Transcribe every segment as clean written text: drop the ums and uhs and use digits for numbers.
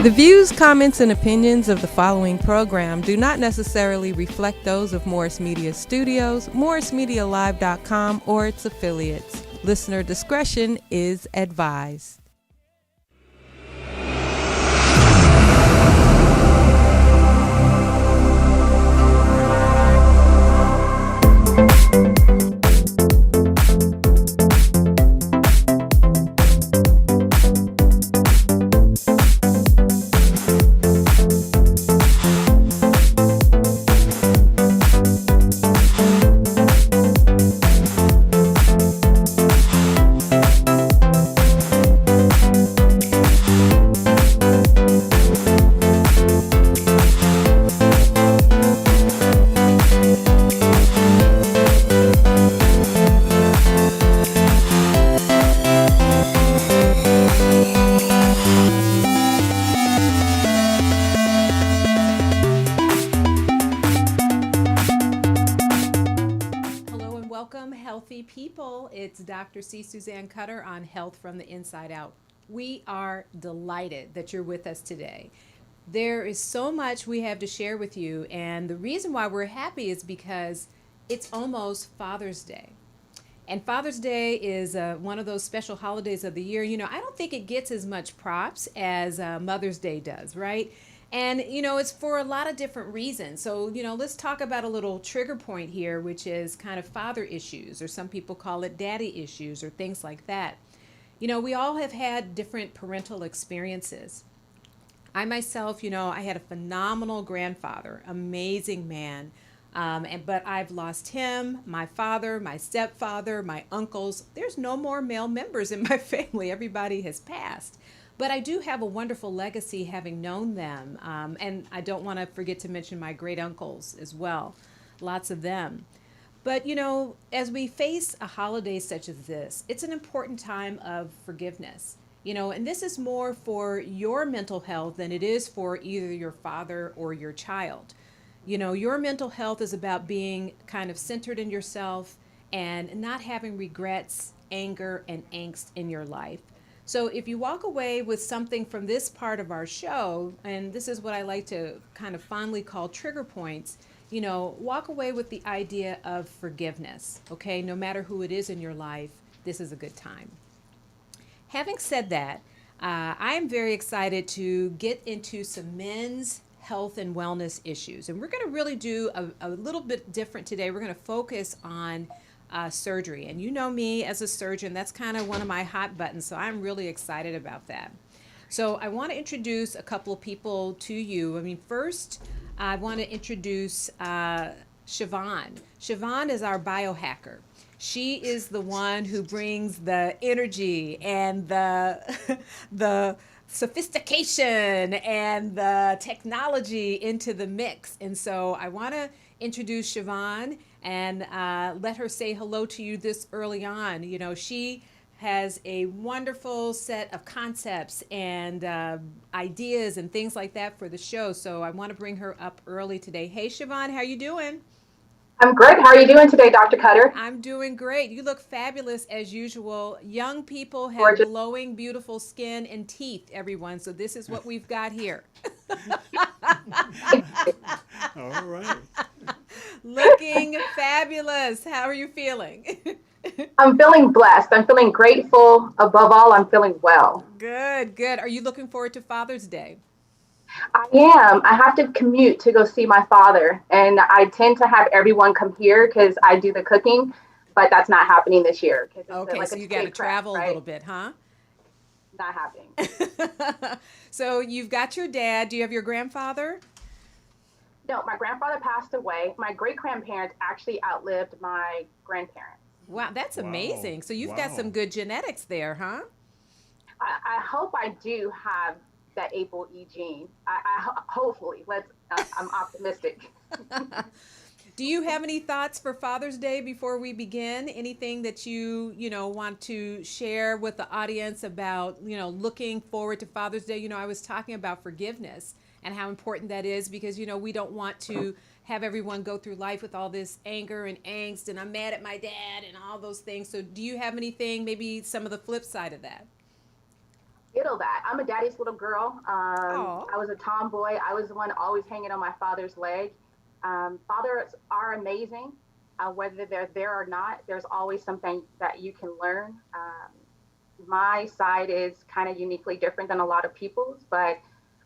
The views, comments, and opinions of the following program do not necessarily reflect those of Morris Media Studios, MorrisMediaLive.com, or its affiliates. Listener discretion is advised. It's Dr. C. Suzanne Cutter on Health from the Inside Out. We are delighted that you're with us today. There is so much we have to share with you, and the reason why we're happy is because it's almost Father's Day. And Father's Day is one of those special holidays of the year. You know, I don't think it gets as much props as Mother's Day does, right? And, you know, it's for a lot of different reasons. So, you know, let's talk about a little trigger point here, which is kind of father issues, or some people call it daddy issues, or things like that. You know, we all have had different parental experiences. I myself, you know, I had a phenomenal grandfather, amazing man. But I've lost him, my father, my stepfather, my uncles. There's no more male members in my family. Everybody has passed. But I do have a wonderful legacy having known them. And I don't want to forget to mention my great uncles as well. Lots of them. But, you know, as we face a holiday such as this, it's an important time of forgiveness. You know, and this is more for your mental health than it is for either your father or your child. You know, your mental health is about being kind of centered in yourself and not having regrets, anger, and angst in your life. So if you walk away with something from this part of our show, and this is what I like to kind of fondly call trigger points, you know, walk away with the idea of forgiveness, okay? No matter who it is in your life, this is a good time. Having said that, I am very excited to get into some men's health and wellness issues. And we're going to really do a little bit different today. We're going to focus on surgery. And you know me as a surgeon, that's kind of one of my hot buttons. So I'm really excited about that. So I want to introduce a couple of people to you. I mean, first, I want to introduce Siobhan. Siobhan is our biohacker. She is the one who brings the energy and the sophistication and the technology into the mix. And so I want to introduce Siobhan and let her say hello to you this early on. You know, she has a wonderful set of concepts and ideas and things like that for the show. So I want to bring her up early today. Hey, Siobhan, how you doing? I'm great. How are you doing today, Dr. Cutter? I'm doing great. You look fabulous as usual. Young people have Gorgeous. glowing, beautiful skin and teeth, everyone. So this is what we've got here. All right. Looking fabulous. How are you feeling? I'm feeling blessed. I'm feeling grateful. Above all, I'm feeling well. Good, good. Are you looking forward to Father's Day? I am. I have to commute to go see my father, and I tend to have everyone come here because I do the cooking, but that's not happening this year. Okay, so you got to travel a little bit, huh? Not happening. So you've got your dad. Do you have your grandfather? No, my grandfather passed away. My great-grandparents actually outlived my grandparents. Wow, that's amazing. So you've got some good genetics there, huh? I hope I do have that ApoE gene. Hopefully, I'm optimistic. Do you have any thoughts for Father's Day before we begin? Anything that you want to share with the audience about, looking forward to Father's Day? You know, I was talking about forgiveness and how important that is because, we don't want to have everyone go through life with all this anger and angst and I'm mad at my dad and all those things. So do you have anything, maybe some of the flip side of that? Skittle that. I'm a daddy's little girl. Oh, I was a tomboy. I was the one always hanging on my father's leg. Fathers are amazing. Whether they're there or not, there's always something that you can learn. My side is kind of uniquely different than a lot of people's, but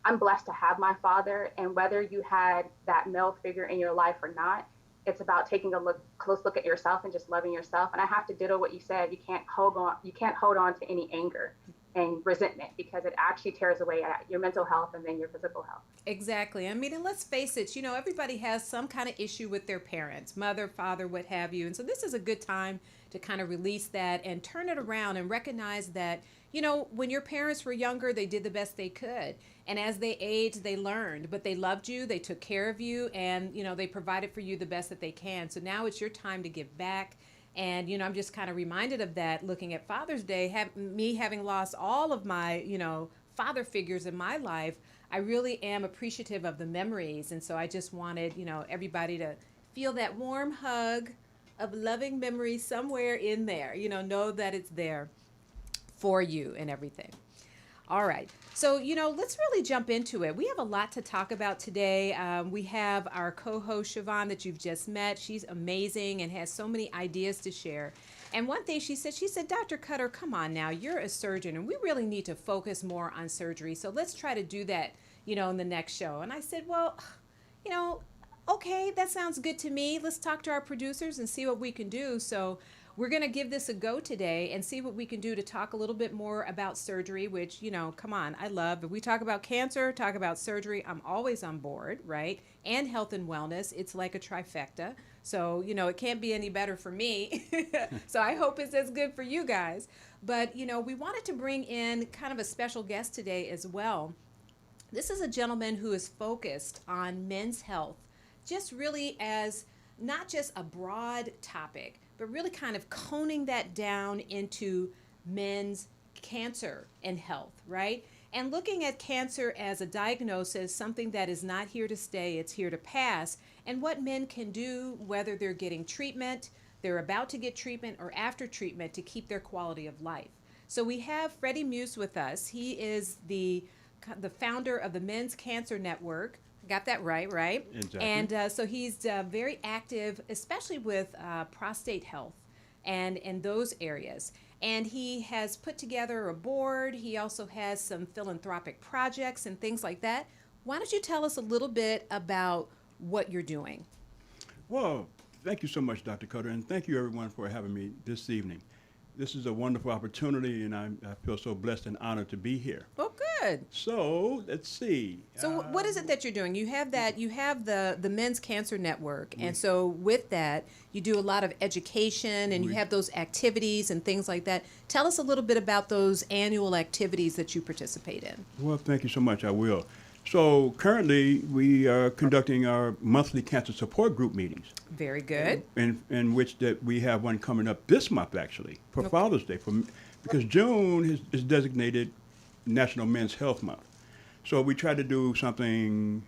I'm blessed to have my father. And whether you had that male figure in your life or not, it's about taking a close look at yourself and just loving yourself. And I have to ditto what you said. You can't hold on to any anger and resentment because it actually tears away at your mental health and then your physical health. exactly. I mean, and let's face it, everybody has some kind of issue with their parents, mother, father, what have you. And so this is a good time to kind of release that and turn it around and recognize that, when your parents were younger, they did the best they could. And as they aged, they learned, but they loved you, they took care of you, and, they provided for you the best that they can. So now it's your time to give back. And, I'm just kind of reminded of that looking at Father's Day, me having lost all of my, father figures in my life. I really am appreciative of the memories. And so I just wanted, everybody to feel that warm hug of loving memories somewhere in there, know that it's there for you and everything. All right. So, let's really jump into it. We have a lot to talk about today. We have our co host, Siobhan, that you've just met. She's amazing and has so many ideas to share. And one thing she said, Dr. Cutter, come on now, you're a surgeon and we really need to focus more on surgery. So let's try to do that, in the next show. And I said, well, you know, okay, that sounds good to me. Let's talk to our producers and see what we can do. So we're going to give this a go today and see what we can do to talk a little bit more about surgery, which, come on, I love. If we talk about cancer, talk about surgery, I'm always on board, right? And health and wellness. It's like a trifecta. So, it can't be any better for me. So I hope it's as good for you guys. But, we wanted to bring in kind of a special guest today as well. This is a gentleman who is focused on men's health, just really as not just a broad topic, but really kind of coning that down into men's cancer and health, right? And looking at cancer as a diagnosis, something that is not here to stay, it's here to pass, and what men can do, whether they're getting treatment, they're about to get treatment, or after treatment to keep their quality of life. So we have Freddie Muse with us. He is the founder of the Men's Cancer Network. Got that right, right? Exactly. And so he's very active, especially with prostate health and those areas. And he has put together a board. He also has some philanthropic projects and things like that. Why don't you tell us a little bit about what you're doing? Well, thank you so much, Dr. Cutter, and thank you everyone for having me this evening. This is a wonderful opportunity, and I feel so blessed and honored to be here. Oh, good. So let's see. So what is it that you're doing? You have the Men's Cancer Network, and so with that, you do a lot of education, and you have those activities and things like that. Tell us a little bit about those annual activities that you participate in. Well, thank you so much. I will. So currently, we are conducting our monthly cancer support group meetings, Very good. in which that we have one coming up this month, actually, for Father's Day, because June is designated National Men's Health Month. So we try to do something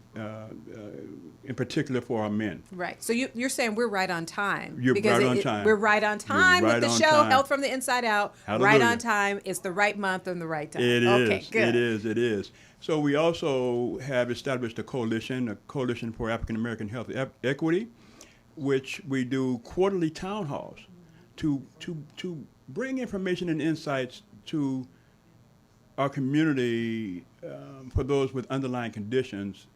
in particular for our men. Right. So you're saying we're right on time. You're because right on time. We're right on time You're with the right on show, time. Health from the Inside Out. Hallelujah. Right on time. It's the right month and the right time. It Okay, is. good. It is. So we also have established a coalition for African American Health Equity, which we do quarterly town halls to bring information and insights to our community for those with underlying conditions.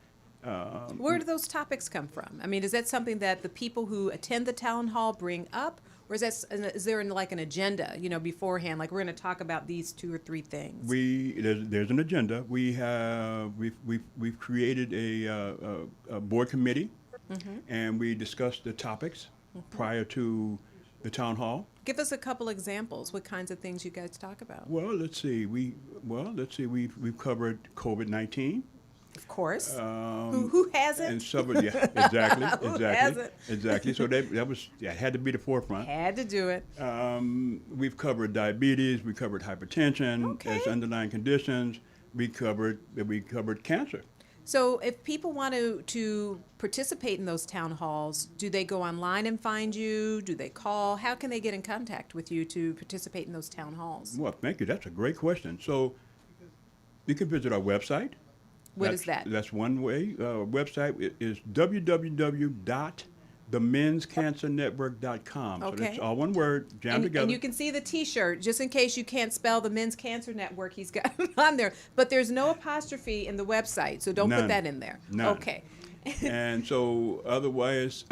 Where do those topics come from? I mean, is that something that the people who attend the town hall bring up? Or is there like an agenda, beforehand? Like we're going to talk about these 2 or 3 things. There's an agenda. We've created a board committee, and we discuss the topics prior to the town hall. Give us a couple examples. What kinds of things you guys talk about? Well, let's see. We've covered COVID-19. Of course. Who hasn't? And several, yeah, exactly. Who hasn't? Exactly. So that had to be the forefront. Had to do it. We've covered diabetes. We covered hypertension as underlying conditions. We covered cancer. So if people want to participate in those town halls, do they go online and find you? Do they call? How can they get in contact with you to participate in those town halls? Well, thank you. That's a great question. So You can visit our website. What is that? That's one way. Website is www.themenscancernetwork.com. So Okay. that's all one word, jammed together. And you can see the T-shirt, just in case you can't spell the Men's Cancer Network. He's got it on there, but there's no apostrophe in the website, so don't put None. that in there. None. Okay. And so otherwise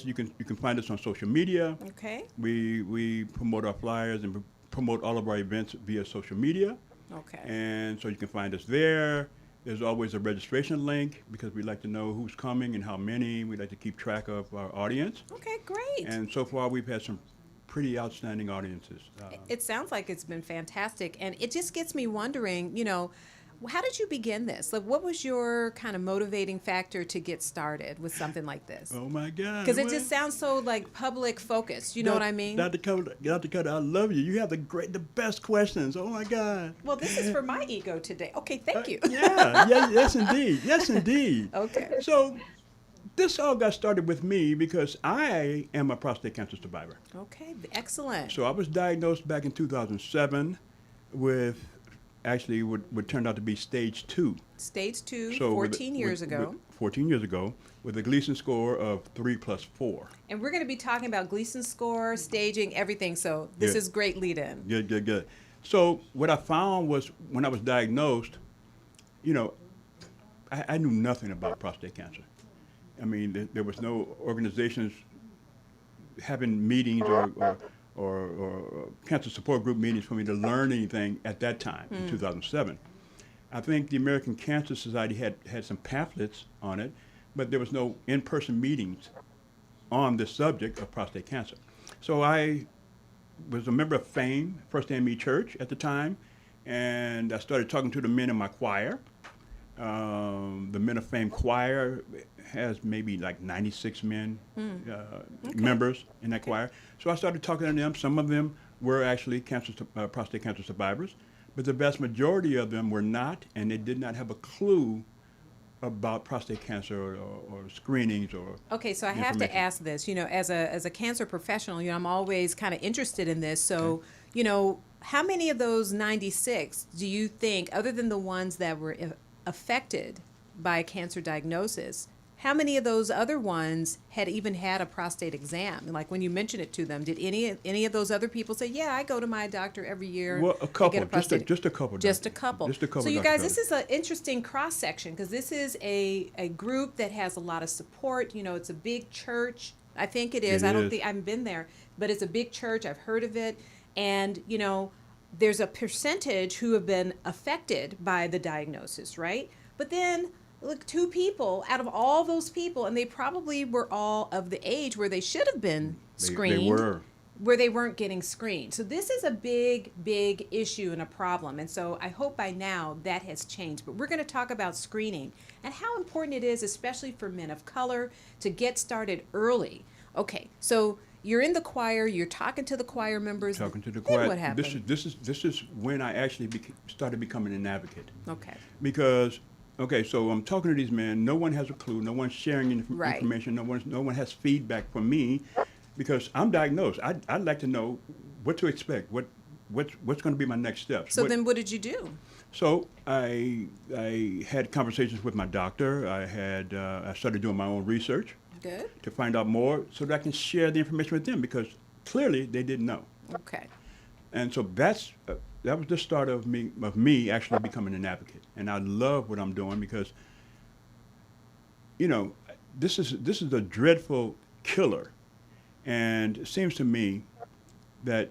you can find us on social media. Okay. We promote our flyers and promote all of our events via social media. Okay. And so you can find us there. There's always a registration link because we like to know who's coming and how many. We like to keep track of our audience. Okay, great. And so far, we've had some pretty outstanding audiences. It sounds like it's been fantastic, and it just gets me wondering, how did you begin this? Like, what was your kind of motivating factor to get started with something like this? Oh my God! Because it just sounds so like public focused. You know what I mean? Dr. Cutter, I love you. You have the best questions. Oh my God! Well, this is for my ego today. Okay, thank you. Yes, indeed. Yes, indeed. Okay. So, this all got started with me because I am a prostate cancer survivor. Okay, excellent. So I was diagnosed back in 2007 with actually what turned out to be stage 2. Stage 2, So 14 years ago. 14 years ago, with a Gleason score of 3+4. And we're going to be talking about Gleason score, staging, everything. So this Yeah. is great lead-in. Good. So what I found was when I was diagnosed, I knew nothing about prostate cancer. I mean, there was no organizations having meetings or cancer support group meetings for me to learn anything at that time in 2007. I think the American Cancer Society had some pamphlets on it, but there was no in-person meetings on the subject of prostate cancer. So I was a member of FAME, First AME Church at the time, and I started talking to the men in my choir. The Men of Fame choir has maybe like 96 men, members in that choir. So I started talking to them. Some of them were actually prostate cancer survivors, but the vast majority of them were not, and they did not have a clue about prostate cancer or screenings or Okay, so I have to information. ask this, as a cancer professional, I'm always kind of interested in this. So, how many of those 96 do you think, other than the ones that were affected by a cancer diagnosis, how many of those other ones had even had a prostate exam? Like when you mentioned it to them, did any of those other people say, "Yeah, I go to my doctor every year"? Well, a to couple, get a prostate? just a couple. Just a Dr. couple. Just a couple. So you Dr. guys, Cutter. this is an interesting cross section because this is a group that has a lot of support. It's a big church. I think it is. It I don't is. think I haven't been there, but it's a big church. I've heard of it, and there's a percentage who have been affected by the diagnosis, right? But then look, 2 people out of all those people, and they probably were all of the age where they should have been screened. They were. Where they weren't getting screened. So this is a big, big issue and a problem. And so I hope by now that has changed. But we're going to talk about screening and how important it is, especially for men of color, to get started early. Okay, so you're in the choir, you're talking to the choir members. Talking to the Then choir. what happened? This is when I actually started becoming an advocate. Okay. Because so I'm talking to these men. No one has a clue. No one's sharing Right. information. No one has feedback from me, because I'm diagnosed. I'd like to know what to expect. What's going to be my next steps. So then what did you do? So I had conversations with my doctor. I started doing my own research Good. to find out more so that I can share the information with them, because clearly they didn't know. Okay. And so that was the start of me actually becoming an advocate. And I love what I'm doing because, this is a dreadful killer. And it seems to me that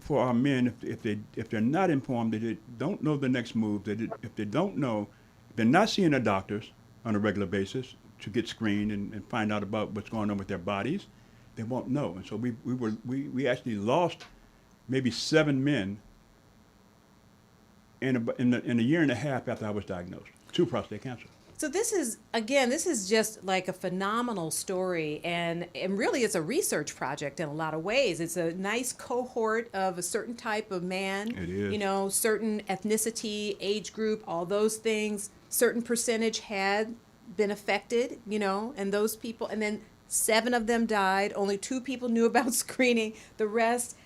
for our men, if they're not informed, that they don't know the next move, if they're not seeing their doctors on a regular basis to get screened and find out about what's going on with their bodies, they won't know. And so we actually lost maybe 7 men in a year and a half after I was diagnosed to prostate cancer. So this is just like a phenomenal story, and really it's a research project in a lot of ways. It's a nice cohort of a certain type of man. It is. Certain ethnicity, age group, all those things. Certain percentage had been affected, and those people, and then 7 of them died. Only 2 people knew about screening. The rest,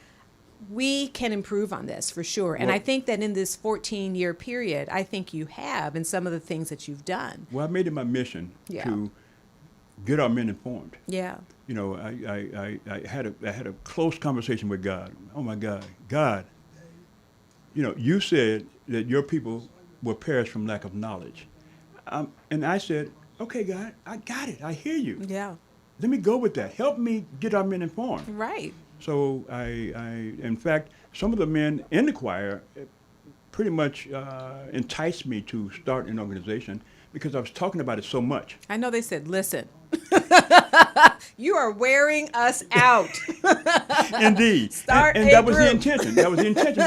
we can improve on this for sure. And Well- I think that in this 14-year period, I think you have in some of the things that you've done. Well, I made it my mission Yeah. to get our men informed. Yeah. You know, I had a close conversation with God. Oh my God, you know, you said that your people will perish from lack of knowledge, and I said, okay, God, I got it. I hear you. Yeah. Let me go with that. Help me get our men informed. Right. So in fact, some of the men in the choir pretty much enticed me to start an organization because I was talking about it so much. I know they said, listen, you are wearing us out. Indeed. Start and a that was the group. intention. That was the intention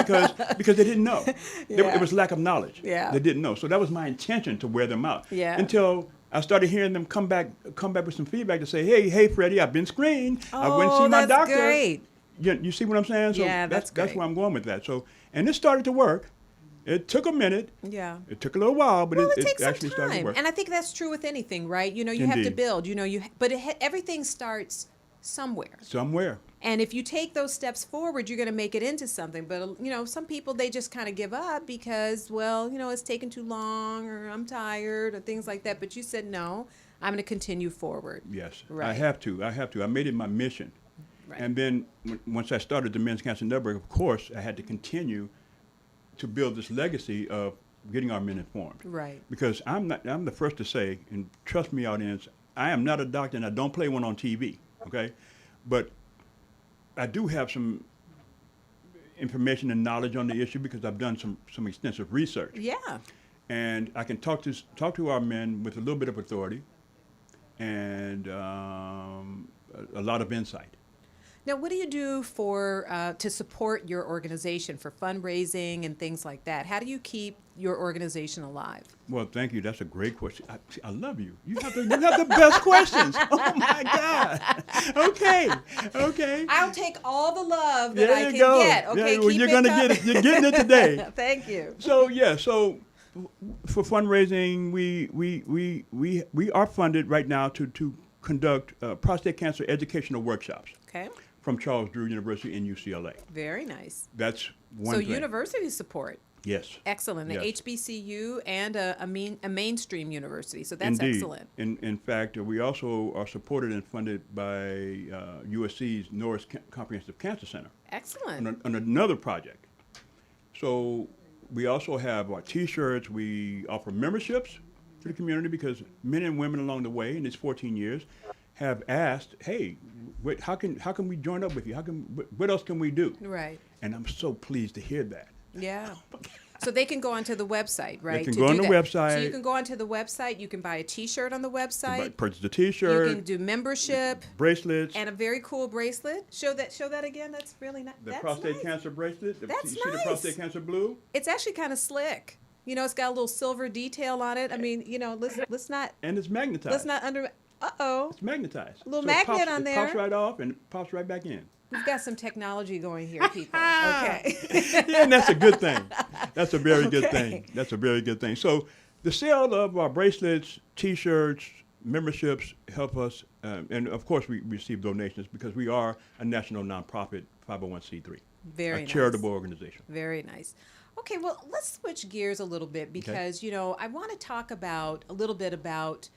because they didn't know. Yeah. It was lack of knowledge. Yeah. They didn't know. So that was my intention to wear them out. Yeah. Until I started hearing them come back with some feedback to say, hey, Freddie, I've been screened. I went and see my that's doctor. great. You see what I'm saying? So Yeah, that's that's great. where I'm going with that. So, and it started to work. It took a minute. Yeah. It took a little while, but Well, it it takes some actually started to time, work. and I think that's true with anything, right? You know, you have to Indeed. build. You know, but everything starts somewhere. Somewhere. And if you take those steps forward, you're going to make it into something. But, you know, some people, they just kind of give up because, well, you know, it's taken too long or I'm tired or things like that. But you said, no, I'm going to continue forward. Yes, Right. I have to. I made it my mission. Right. And then once I started the Men's Cancer Network, of course, I had to continue to build this legacy of getting our men informed. Right. Because I'm the first to say, and trust me, audience, I am not a doctor and I don't play one on TV, okay? But I do have some information and knowledge on the issue because I've done some extensive research. Yeah. And I can talk to our men with a little bit of authority and a lot of insight. Now, what do you do to support your organization for fundraising and things like that? How do you keep your organization alive? Well, thank you. That's a great question. I love you. You have the best questions. Oh my God. Okay. I'll take all the love that There I you can go. get. Okay, Yeah, well, keep you're it gonna coming. get it. You're getting it today. Thank you. So for fundraising, we are funded right now to conduct prostate cancer educational workshops Okay, from Charles Drew University in UCLA. very nice. That's one So thing. university support. Yes. Excellent. The Yes. HBCU and a mainstream university. So that's Indeed. excellent. In fact, we also are supported and funded by USC's Norris Comprehensive Cancer Center Excellent. on another project. So we also have our T-shirts. We offer memberships to the community because men and women along the way in these 14 years have asked, "Hey, how can we join up with you? What else can we do?" Right. And I'm so pleased to hear that. Yeah. So they can go onto the website, right? can to go on do the that. So website. you can go onto the website. You can buy a T-shirt on the website. Purchase a You T-shirt, can do membership bracelets, and a very cool bracelet. Show that again. That's really nice. the That's prostate nice. cancer bracelet. That's you see the nice. prostate cancer blue? It's actually kind of slick. You know, it's got a little silver detail on it. I mean, you know, let's not And it's magnetized. It's magnetized. A little So magnet it pops, on it there. pops right off and it pops right back in. We've got some technology going here, people. Okay. Yeah, and that's a good thing. That's a very good Okay. thing. That's a very good thing. So the sale of our bracelets, T-shirts, memberships help us, and of course we receive donations because we are a national nonprofit 501c3, Very a nice. charitable organization. Very nice. Okay, well, let's switch gears a little bit because, you know, I want to talk a little bit about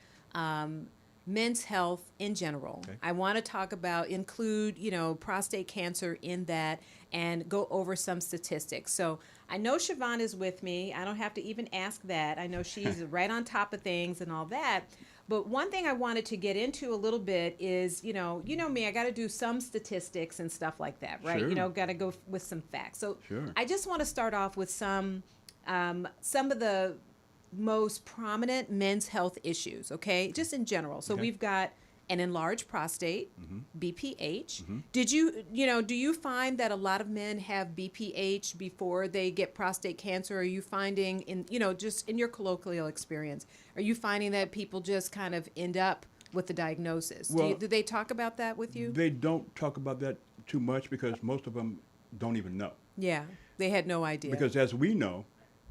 men's health in general. Okay. I want to include, you know, prostate cancer in that and go over some statistics. So I know Siobhan is with me. I don't have to even ask that. I know she's right on top of things and all that. But one thing I wanted to get into a little bit is, you know me, I got to do some statistics and stuff like that, right? Sure. You know, got to go with some facts. So Sure. I just want to start off with some of the most prominent men's health issues, okay? Just in general. So Okay. we've got an enlarged prostate, Mm-hmm. BPH. Do you find that a lot of men have BPH before they get prostate cancer? Are you finding just in your colloquial experience, are you finding that people just kind of end up with the diagnosis? Well, do they talk about that with you? They don't talk about that too much because most of them don't even know. Yeah, they had no idea. Because as we know,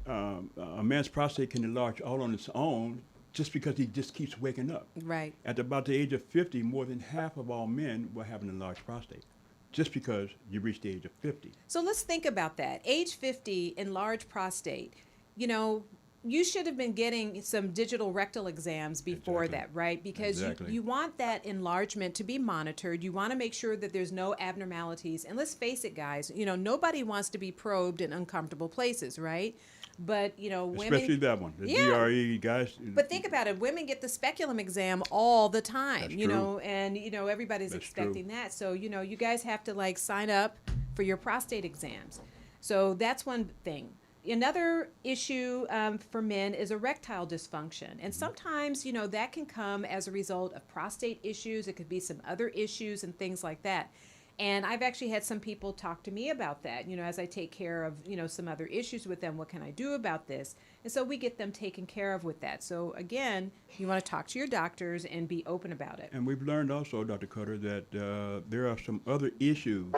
a man's prostate can enlarge all on its own just because he just keeps waking up. Right. At about the age of 50, more than half of all men will have an enlarged prostate. just because you reach the age of 50. So let's think about that. Age 50, enlarged prostate. You know, you should have been getting some digital rectal exams before Exactly. that, right? Because Exactly. you want that enlargement to be monitored. You want to make sure that there's no abnormalities. And let's face it, guys, you know, nobody wants to be probed in uncomfortable places, right? But, you know, women. Especially that one, the Yeah. DRE guys. But think about it. Women get the speculum exam all the time, That's you true. know, and, you know, everybody's That's expecting true. that. So, you know, you guys have to like sign up for your prostate exams. So that's one thing. Another issue for men is erectile dysfunction. And sometimes, you know, that can come as a result of prostate issues. It could be some other issues and things like that. And I've actually had some people talk to me about that, you know, as I take care of, you know, some other issues with them. What can I do about this? And so we get them taken care of with that. So again, you want to talk to your doctors and be open about it. And we've learned also, Dr. Cutter, that there are some other issues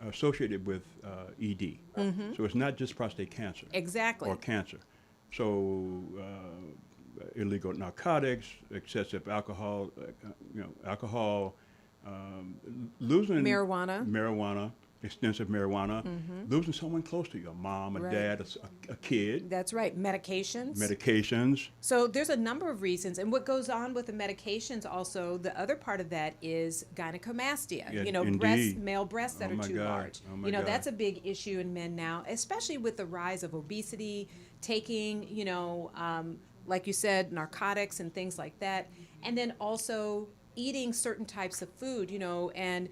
associated with ED. So it's not just prostate cancer Exactly. or cancer. So illegal narcotics, excessive alcohol, alcohol, losing Marijuana. extensive marijuana, losing someone close to you, a mom, a Right. dad, a kid, That's right. Medications. medications. So there's a number of reasons, and what goes on with the medications also, the other part of that is gynecomastia, Yeah, you know, indeed. male breasts that Oh are my too God. large. Oh my You know, God. that's a big issue in men now, especially with the rise of obesity, taking, you know, like you said, narcotics and things like that, and then also eating certain types of food, you know, and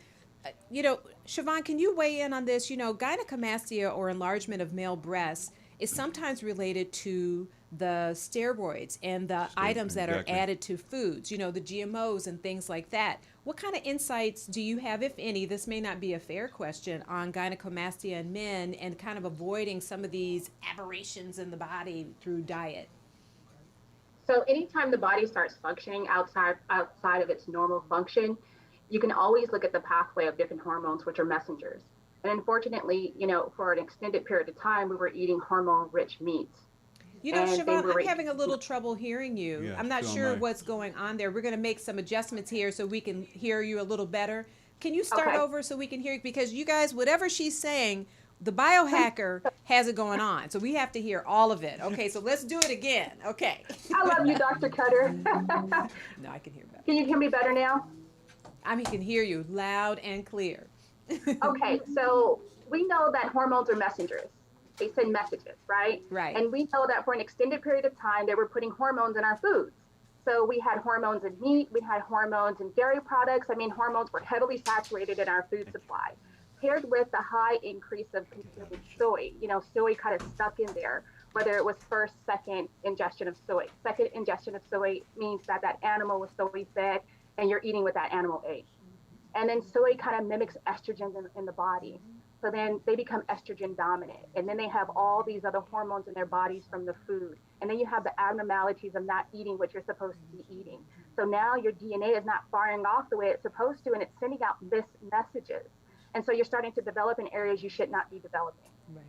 you know, Siobhan, can you weigh in on this? You know, gynecomastia or enlargement of male breasts is sometimes related to the steroids and the items that exactly. are added to foods, you know, the GMOs and things like that. What kind of insights do you have, if any? This may not be a fair question on gynecomastia in men and kind of avoiding some of these aberrations in the body through diet. So anytime the body starts functioning outside of its normal function, you can always look at the pathway of different hormones, which are messengers. And unfortunately, you know, for an extended period of time, we were eating hormone-rich meats. You know, And they Siobhan, were I'm having a little trouble hearing you. Yeah, I'm not so am sure I. what's going on there. We're going to make some adjustments here so we can hear you a little better. Can you start Okay. over so we can hear you? Because you guys, whatever she's saying, the biohacker has it going on. So we have to hear all of it. Okay, so let's do it again. Okay. I love you, Dr. Cutter. No, I can hear better. Can you hear me better now? I can hear you loud and clear. Okay, so we know that hormones are messengers. They send messages, right? Right. And we know that for an extended period of time, they were putting hormones in our foods. So we had hormones in meat, we had hormones in dairy products. I mean, hormones were heavily saturated in our food supply, paired with the high increase of consuming soy. You know, soy kind of stuck in there, whether it was first, second ingestion of soy. Second ingestion of soy means that that animal was soy fed and you're eating what that animal ate. And then soy kind of mimics estrogens in the body. So then they become estrogen dominant. And then they have all these other hormones in their bodies from the food. And then you have the abnormalities of not eating what you're supposed to be eating. So now your DNA is not firing off the way it's supposed to, and it's sending out messages. And so you're starting to develop in areas you should not be developing. Right.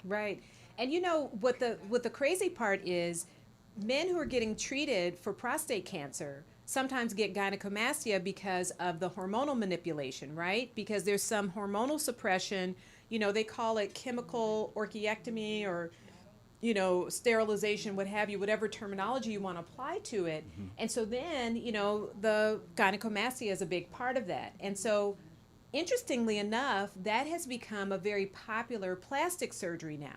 Right. And you know what the crazy part is, men who are getting treated for prostate cancer sometimes get gynecomastia because of the hormonal manipulation, right? Because there's some hormonal suppression, you know, they call it chemical orchiectomy or, you know, sterilization, what have you, whatever terminology you want to apply to it. And so then, you know, the gynecomastia is a big part of that. And so interestingly enough, that has become a very popular plastic surgery now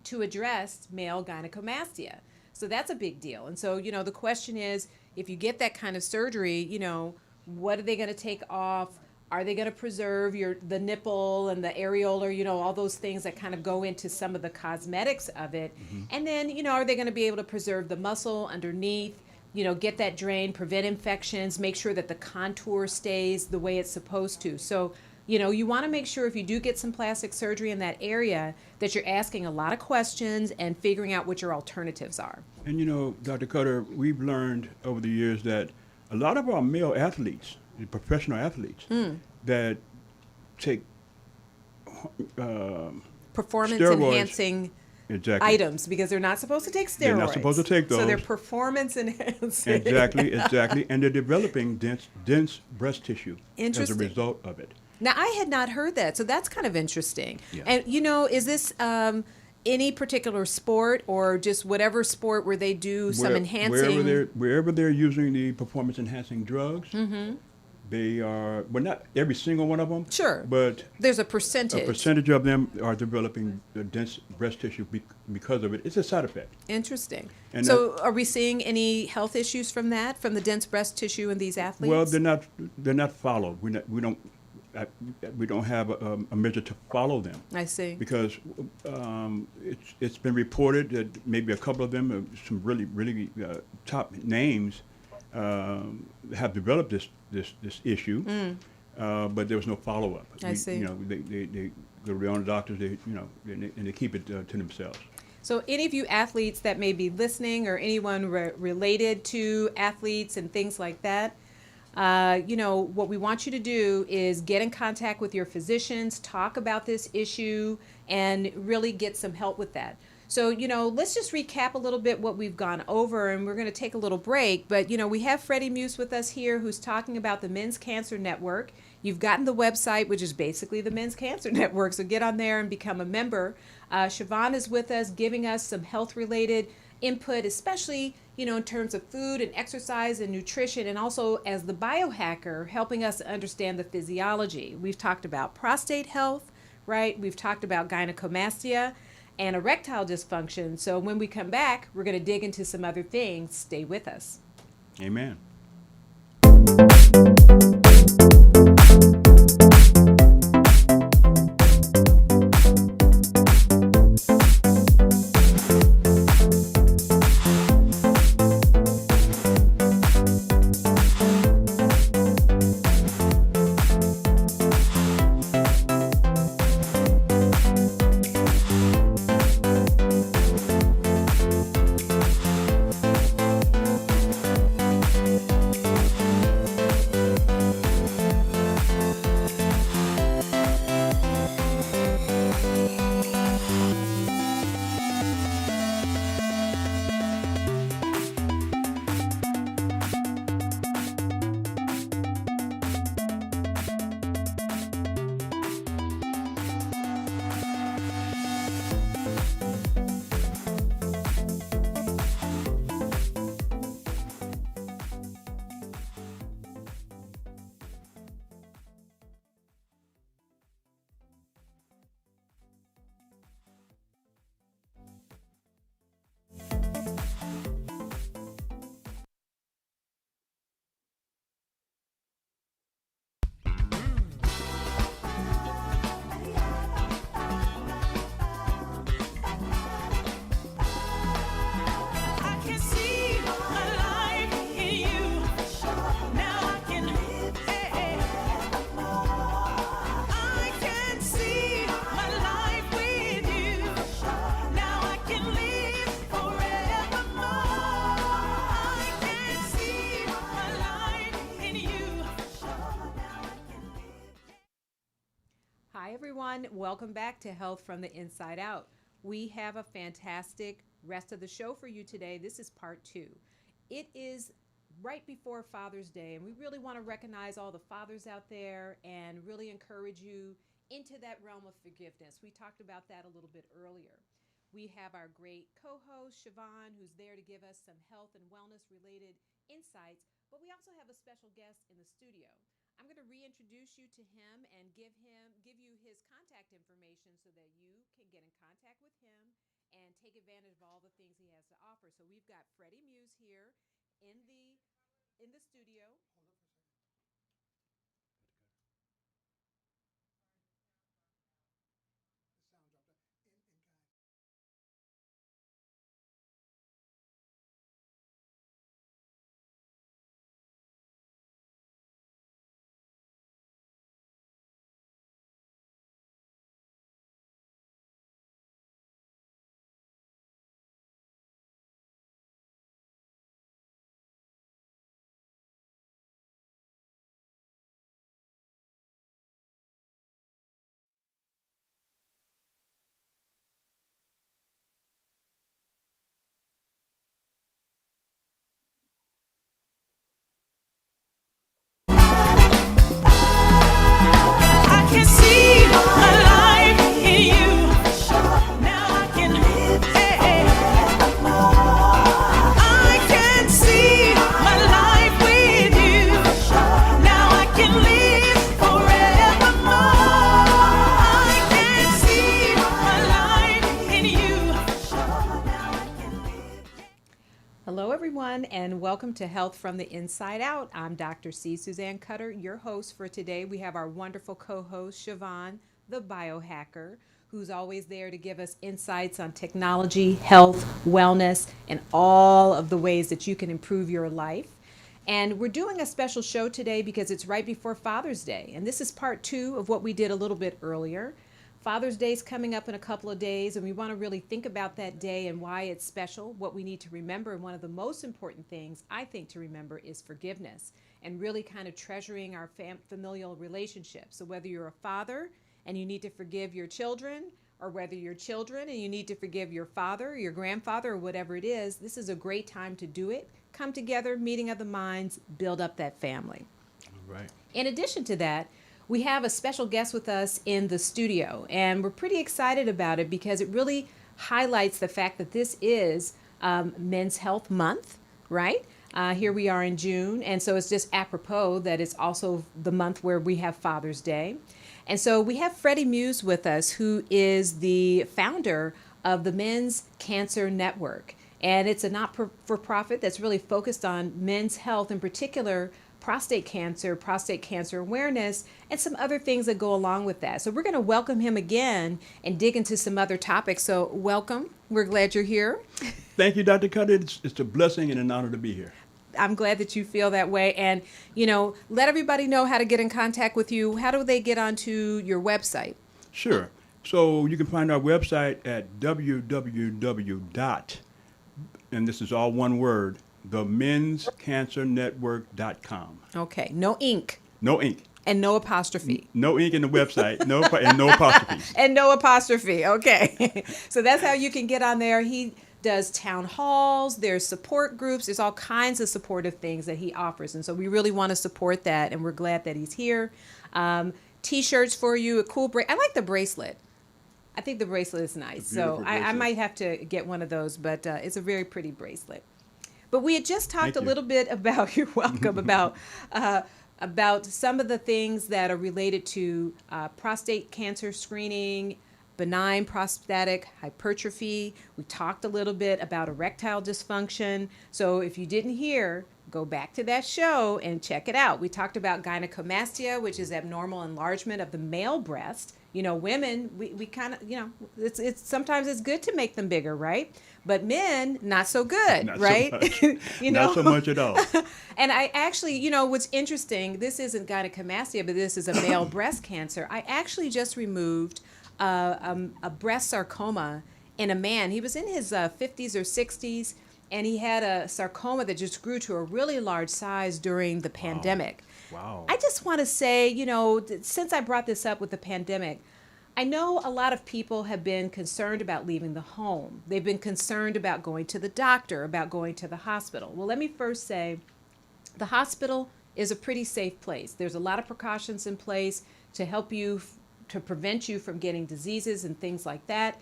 to address male gynecomastia. So that's a big deal. And so, you know, the question is, if you get that kind of surgery, you know, what are they going to take off? Are they going to preserve the nipple and the areolar, you know, all those things that kind of go into some of the cosmetics of it? And then, you know, are they going to be able to preserve the muscle underneath, you know, get that drained, prevent infections, make sure that the contour stays the way it's supposed to? So, you know, you want to make sure if you do get some plastic surgery in that area that you're asking a lot of questions and figuring out what your alternatives are. And you know, Dr. Cutter, we've learned over the years that a lot of our male athletes, the professional athletes, that take Performance steroids. enhancing Exactly. items, because they're not supposed to take steroids. They're not supposed to take So they're those. performance enhancing. Exactly, and they're developing dense breast tissue as a Interesting. result of it. Now, I had not heard that, so that's kind of interesting. Yeah. And, is this any particular sport or just whatever sport where they do some enhancing? Wherever they're using the performance enhancing drugs, they are, well, not every single one of them, Sure. but There's a a percentage. percentage of them are developing dense breast tissue because of it. It's a side effect. Interesting. And So, are we seeing any health issues from that, from the dense breast tissue in these athletes? Well, they're not followed. Uh, we don't have a measure to follow them. I see. Because it's been reported that maybe a couple of them, some really top names, have developed this issue, but there was no follow up. I see. They go to their own doctors. And they keep it to themselves. So, any of you athletes that may be listening, or anyone related to athletes and things like that, what we want you to do is get in contact with your physicians, talk about this issue, and really get some help with that. So, let's just recap a little bit what we've gone over, and we're going to take a little break. But, we have Freddie Muse with us here, who's talking about the Men's Cancer Network. You've gotten the website, which is basically the Men's Cancer Network, so get on there and become a member. Siobhan is with us, giving us some health-related input, especially, in terms of food and exercise and nutrition, and also as the biohacker, helping us to understand the physiology. We've talked about prostate health, right? We've talked about gynecomastia and erectile dysfunction. So when we come back, we're going to dig into some other things. Stay with us. Amen. Hi, everyone. Welcome back to Health from the Inside Out. We have a fantastic rest of the show for you today. This is part 2. It is right before Father's Day, and we really want to recognize all the fathers out there and really encourage you into that realm of forgiveness. We talked about that a little bit earlier. We have our great co-host, Siobhan, who's there to give us some health and wellness related insights, but we also have a special guest in the studio. I'm going to reintroduce you to him and give you his contact information so that you can get in contact with him and take advantage of all the things he has to offer. So we've got Freddie Muse here in the studio. everyone, and welcome to Health from the Inside Out. I'm Dr. C. Suzanne Cutter, your host for today. We have our wonderful co-host, Siobhan, the biohacker, who's always there to give us insights on technology, health, wellness, and all of the ways that you can improve your life. And we're doing a special show today because it's right before Father's Day. And this is part 2 of what we did a little bit earlier. Father's Day is coming up in a couple of days, and we want to really think about that day and why it's special, what we need to remember. And one of the most important things I think to remember is forgiveness and really kind of treasuring our familial relationships. So whether you're a father and you need to forgive your children, or whether you're children and you need to forgive your father, your grandfather, or whatever it is, this is a great time to do it. Come together, meeting of the minds, build up that family. All right. In addition to that, we have a special guest with us in the studio, and we're pretty excited about it because it really highlights the fact that this is Men's Health Month, right? Here we are in June, and so it's just apropos that it's also the month where we have Father's Day. And so we have Freddie Muse with us, who is the founder of the Men's Cancer Network. And it's a not-for-profit that's really focused on men's health, in particular prostate cancer awareness, and some other things that go along with that. So we're going to welcome him again and dig into some other topics. So welcome. We're glad you're here. Thank you, Dr. Cutter. It's a blessing and an honor to be here. I'm glad that you feel that way. And, let everybody know how to get in contact with you. How do they get onto your website? Sure. So you can find our website at and this is all one word, themenscancernetwork.com. Okay. No ink. No ink. And no apostrophe. No ink in the website. And no apostrophes. And no apostrophe. Okay. So that's how you can get on there. He does town halls. There's support groups. There's all kinds of supportive things that he offers. And so we really want to support that. And we're glad that he's here. T-shirts for you, a cool I like the bracelet. I think the bracelet is nice. So I might have to get one of those, but it's a very pretty bracelet. But we had just talked a little bit about, you're welcome, about some of the things that are related to prostate cancer screening, benign prostatic hypertrophy. We talked a little bit about erectile dysfunction. So if you didn't hear, go back to that show and check it out. We talked about gynecomastia, which is abnormal enlargement of the male breast. Women, we kind of, it's sometimes it's good to make them bigger, right? But men, not so good, Not right? So much. Not so much at all. And I actually, what's interesting, this isn't gynecomastia, but this is a male breast cancer. I actually just removed a breast sarcoma in a man. He was in his 50s or 60s, and he had a sarcoma that just grew to a really large size during the pandemic. Wow. I just want to say, since I brought this up with the pandemic, I know a lot of people have been concerned about leaving the home. They've been concerned about going to the doctor, about going to the hospital. Well, let me first say the hospital is a pretty safe place. There's a lot of precautions in place to help you, to prevent you from getting diseases and things like that.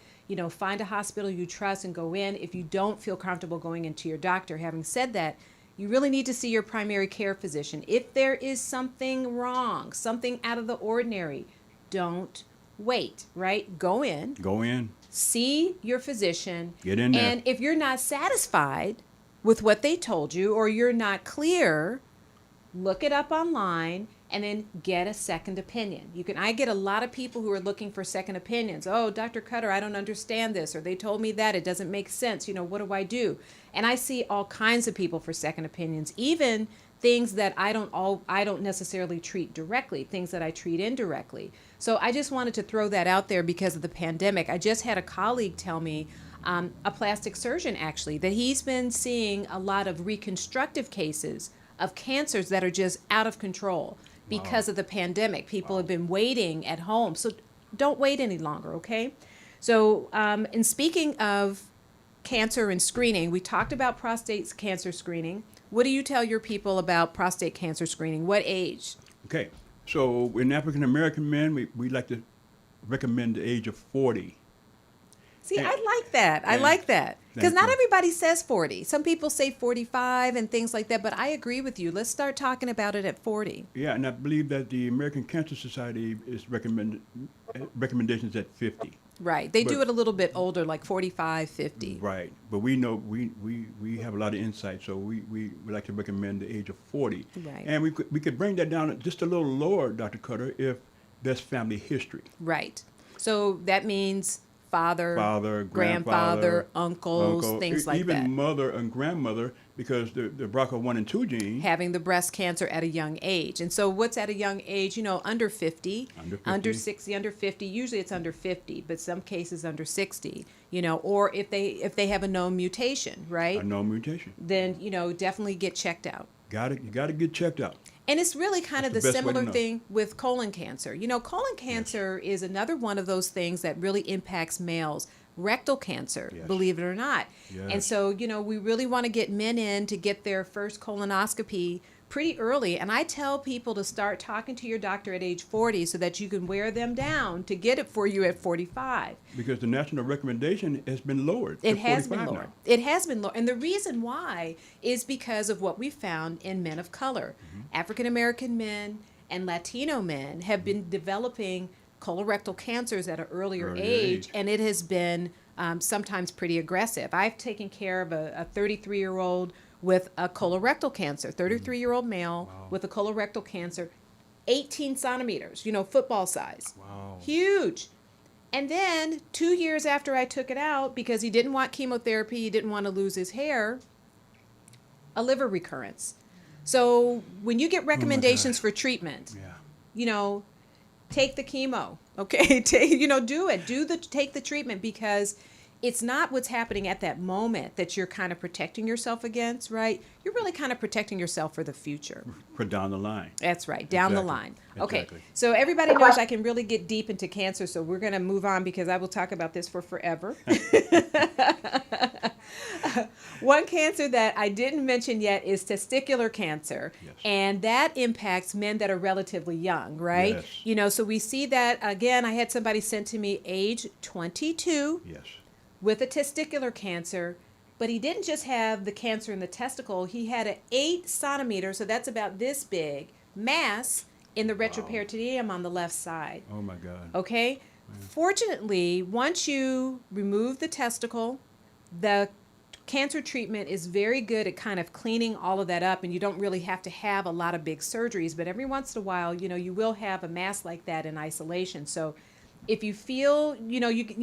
Find a hospital you trust and go in. If you don't feel comfortable going into your doctor, having said that, you really need to see your primary care physician. If there is something wrong, something out of the ordinary, don't wait, right? Go in. Go in. See your physician. Get in there. And if you're not satisfied with what they told you or you're not clear, look it up online and then get a second opinion. I get a lot of people who are looking for second opinions. Oh, Dr. Cutter, I don't understand this, or they told me that, it doesn't make sense. What do I do? And I see all kinds of people for second opinions, even things that I don't necessarily treat directly, things that I treat indirectly. So I just wanted to throw that out there because of the pandemic. I just had a colleague tell me, a plastic surgeon actually, that he's been seeing a lot of reconstructive cases of cancers that are just out of control because of the pandemic. People have been waiting at home. So don't wait any longer, okay? So, in speaking of cancer and screening, we talked about prostate cancer screening. What do you tell your people about prostate cancer screening? What age? Okay. So in African American men, we like to recommend the age of 40. See, I like that. I like that. Because not everybody says 40. Some people say 45 and things like that, but I agree with you. Let's start talking about it at 40. Yeah, and I believe that the American Cancer Society is recommendations at 50. Right. They do But- it a little bit older, like 45, 50. Right, but we know we have a lot of insight, so we like to recommend the age of 40. Right. And we could bring that down just a little lower, Dr. Cutter, if there's family history. Right. So that means father, Father, grandfather, uncles, uncle, things like even that. mother and grandmother, because the BRCA1 and 2 gene. Having the breast cancer at a young age. And so what's at a young age? Under 50, Under 50. under 60, under 50. Usually it's under 50, but some cases under 60, or if they have a known mutation, right? A known mutation. Then, definitely get checked out. You got to get checked out. And it's really kind of the That's the best way to similar know. thing with colon cancer. Colon cancer is another one of those things that really impacts males. Rectal cancer, Yes. believe it or not. Yes. And so, we really want to get men in to get their first colonoscopy pretty early. And I tell people to start talking to your doctor at age 40 so that you can wear them down to get it for you at 45. Because the national recommendation has been lowered. It to has been 45 lowered. now. It has been lowered. And the reason why is because of what we found in men of color. African American men and Latino men have been developing colorectal cancers at an earlier Early age, age. and it has been sometimes pretty aggressive. I've taken care of a 33-year-old with a colorectal cancer, 33-year-old male Wow. with a colorectal cancer, 18 centimeters, football size. Wow. Huge. And then 2 years after I took it out, because he didn't want chemotherapy, he didn't want to lose his hair, a liver recurrence. So when you get recommendations for treatment, Yeah. take the chemo, okay? Take the treatment, because it's not what's happening at that moment that you're kind of protecting yourself against, right? You're really kind of protecting yourself for the future. For down the line. That's right, down the Exactly. line. Okay, Exactly. so everybody knows I can really get deep into cancer, so we're going to move on because I will talk about this for forever. One cancer that I didn't mention yet is testicular cancer, Yes. and that impacts men that are relatively young, right? Yes. So we see that, again, I had somebody sent to me age 22 Yes. with a testicular cancer, but he didn't just have the cancer in the testicle, he had an 8 centimeter, so that's about this big, mass in the retroperitoneum on the left side. Oh my God. Okay? Fortunately, once you remove the testicle, the cancer treatment is very good at kind of cleaning all of that up, and you don't really have to have a lot of big surgeries, but every once in a while, you will have a mass like that in isolation. So if you feel, you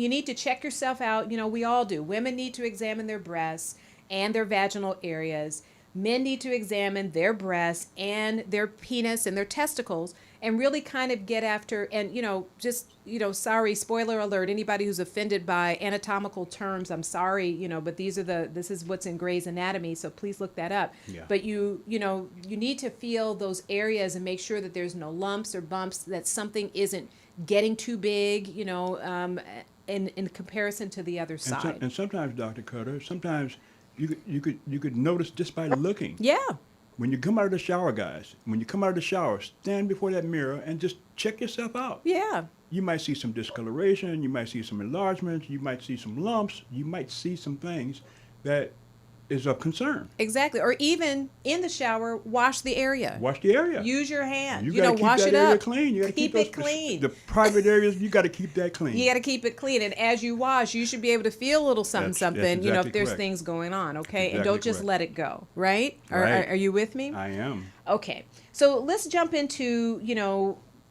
need to check yourself out, we all do. Women need to examine their breasts and their vaginal areas. Men need to examine their breasts and their penis and their testicles, and really kind of get after, and, sorry, spoiler alert, anybody who's offended by anatomical terms, I'm sorry, but this is what's in Grey's Anatomy, so please look that up. Yeah. But you need to feel those areas and make sure that there's no lumps or bumps, that something isn't getting too big, in comparison to the other side. And sometimes, Dr. Cutter, you could notice just by looking. Yeah. When you come out of the shower, guys, stand before that mirror and just check yourself out. Yeah. You might see some discoloration, you might see some enlargements, you might see some lumps, you might see some things that is of concern. Exactly. Or even in the shower, wash the area. Wash the area. Use your hand. You gotta keep wash that it area up. clean. You gotta keep those- it clean. The private areas, you got to keep that clean. You got to keep it clean. And as you wash, you should be able to feel a little something, That's something, exactly if there's correct. things going on, okay? And Exactly don't just correct. let it go, right? Right. Are you with me? I am. Okay. So let's jump into,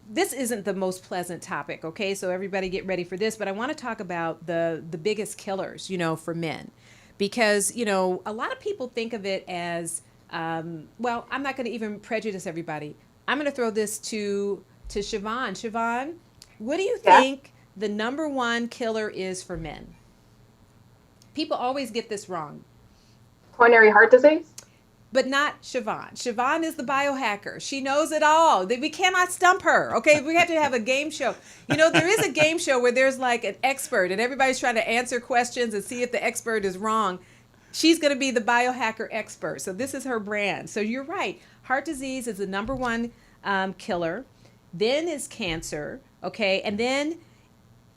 this isn't the most pleasant topic, okay? So everybody get ready for this. But I want to talk about the biggest killers, for men. Because, a lot of people think of it as, I'm not going to even prejudice everybody. I'm going to throw this to Siobhan. Siobhan, what do you think the number one killer is for men? People always get this wrong. Coronary heart disease? But not Siobhan. Siobhan is the biohacker. She knows it all. We cannot stump her, okay? We have to have a game show. There is a game show where there's like an expert and everybody's trying to answer questions and see if the expert is wrong. She's going to be the biohacker expert. So this is her brand. So you're right. Heart disease is the number one killer. Then is cancer, okay? And then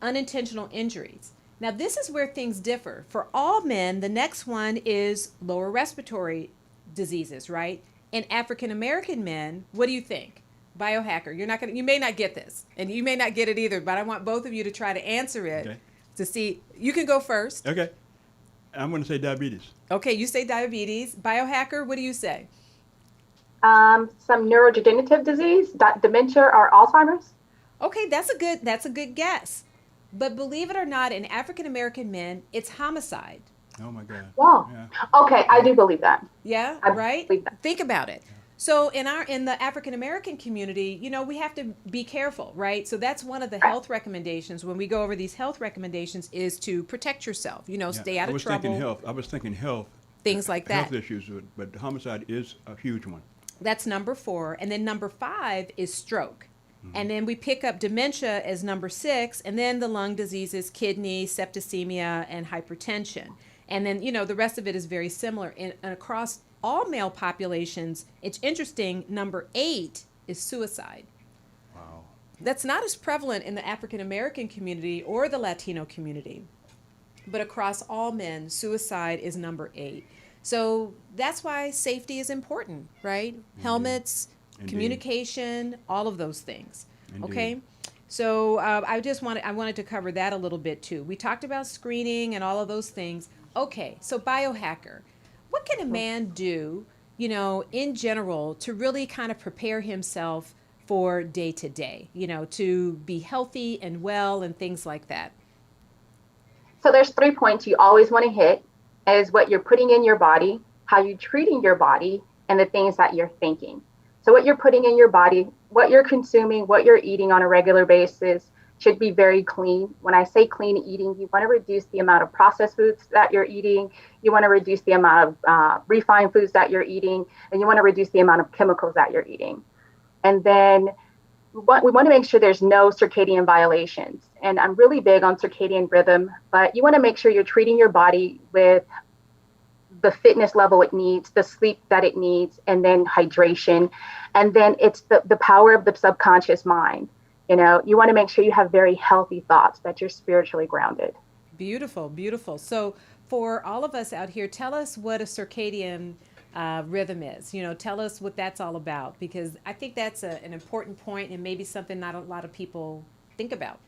unintentional injuries. Now, this is where things differ. For all men, the next one is lower respiratory diseases, right? And African American men, what do you think? Biohacker, you may not get this, and you may not get it either, but I want both of you to try to answer it. Okay. to see. You can go first. Okay. I'm going to say diabetes. Okay, you say diabetes. Biohacker, what do you say? Some neurodegenerative disease, dementia or Alzheimer's. Okay, that's a good guess. But believe it or not, in African American men, it's homicide. Oh my God. Wow. Yeah. Okay, I do believe that. Yeah, I right? believe that. Think about it. So in the African American community, we have to be careful, right? So that's one of the health recommendations when we go over these health recommendations is to protect yourself, Yeah. stay out I of was trouble, thinking health. I was thinking health. things like that. Health issues, but homicide is a huge one. That's number 4. And then number 5 is stroke. And then we pick up dementia as number 6, and then the lung diseases, kidney, septicemia, and hypertension. And then, the rest of it is very similar. And across all male populations, it's interesting, number 8 is suicide. Wow. That's not as prevalent in the African American community or the Latino community. But across all men, suicide is number 8. So that's why safety is important, right? Helmets, Indeed. communication, all of those things. Indeed. Okay. So I wanted to cover that a little bit too. We talked about screening and all of those things. Okay. So biohacker, what can a man do, in general to really kind of prepare himself for day to day, to be healthy and well and things like that? So there's 3 points you always want to hit is what you're putting in your body, how you're treating your body, and the things that you're thinking. So what you're putting in your body, what you're consuming, what you're eating on a regular basis should be very clean. When I say clean eating, you want to reduce the amount of processed foods that you're eating. You want to reduce the amount of refined foods that you're eating, and you want to reduce the amount of chemicals that you're eating. And then we want to make sure there's no circadian violations. And I'm really big on circadian rhythm, but you want to make sure you're treating your body with the fitness level it needs, the sleep that it needs, and then hydration. And then it's the power of the subconscious mind. You want to make sure you have very healthy thoughts, that you're spiritually grounded. Beautiful, beautiful. So for all of us out here, tell us what a circadian rhythm is. Tell us what that's all about, because I think that's an important point and maybe something not a lot of people think about.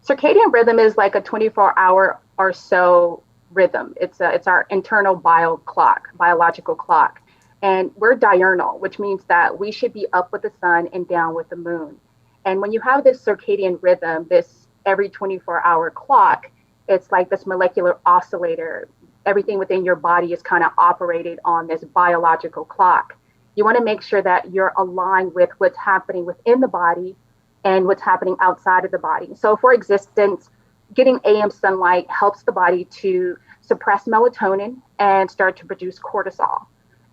Circadian rhythm is like a 24-hour or so rhythm. It's our internal biological clock. And we're diurnal, which means that we should be up with the sun and down with the moon. And when you have this circadian rhythm, this every 24-hour clock, it's like this molecular oscillator. Everything within your body is kind of operated on this biological clock. You want to make sure that you're aligned with what's happening within the body and what's happening outside of the body. So for existence, getting AM sunlight helps the body to suppress melatonin and start to produce cortisol.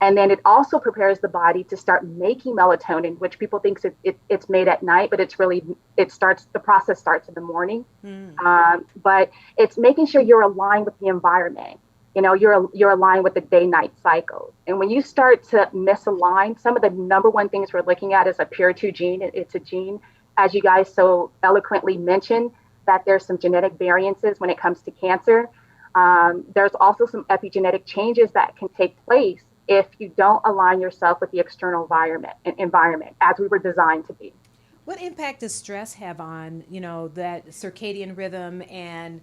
And then it also prepares the body to start making melatonin, which people think it's made at night, but the process starts in the morning. But it's making sure you're aligned with the environment. You're aligned with the day-night cycle. And when you start to misalign, some of the number one things we're looking at is a PIR2 gene. It's a gene, as you guys so eloquently mentioned, that there's some genetic variances when it comes to cancer. There's also some epigenetic changes that can take place if you don't align yourself with the external environment as we were designed to be. What impact does stress have on, that circadian rhythm and,